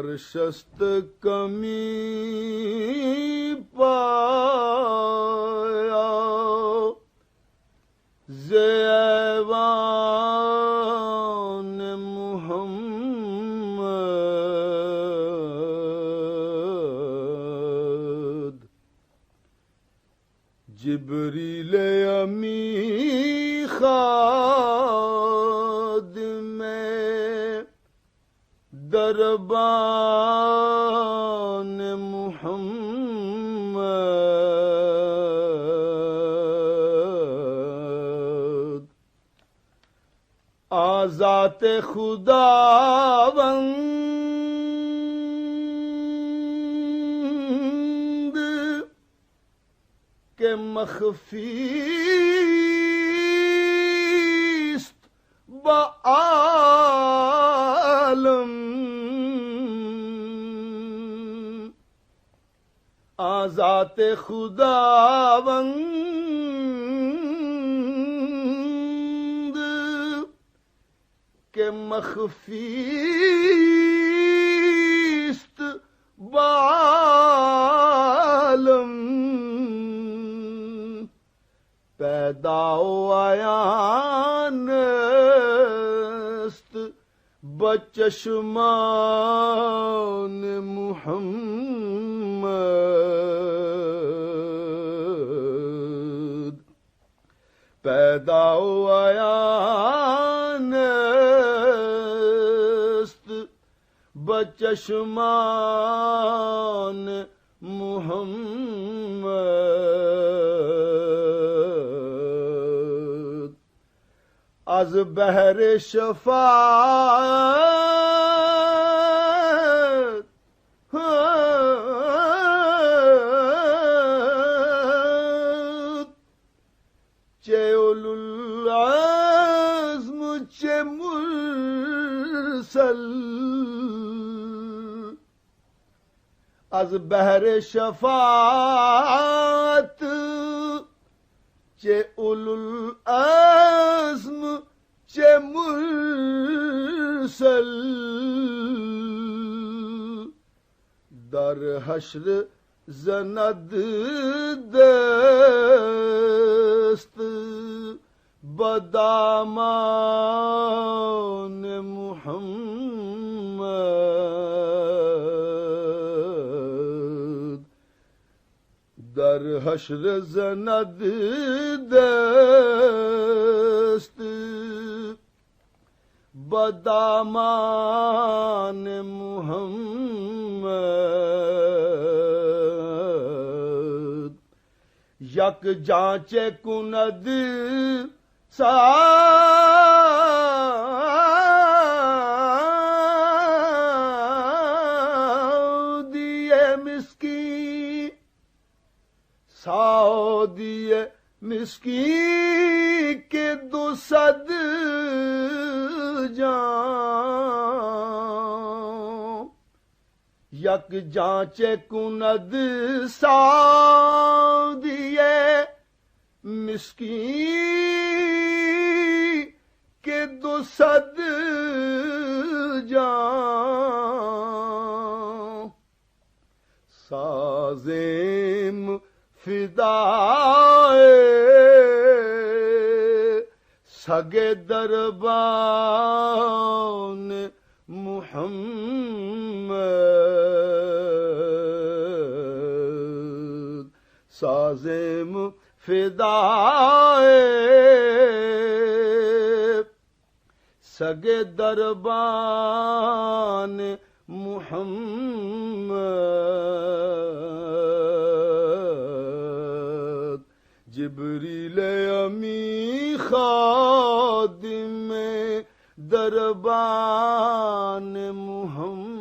برشست کمی پایا زیوان محمد جبریل امی خادم دربان محمد آذات خداوند کے مخفی است بعالم آذات خداوند کے مخفی است بعالم پیدا و عیان است بچشمان محمد پیدا و عیان است بچشمان محمد از بحر شفاعت چه اولوالعزم چه مرسل از بحر شفاعت چه اولوالعزم چه مرسل در حشر زند دست بدامان محمد در حشر زند دست بدامان محمد یک جانچ کند سعودی مسکین کے 200 جان یک جانچ کند سعودی مسکین کے 200 جان سازیم فدائے سگے دربان محمد سازم فدائے سگے دربان محمد جبریل امی خادم دربان محمد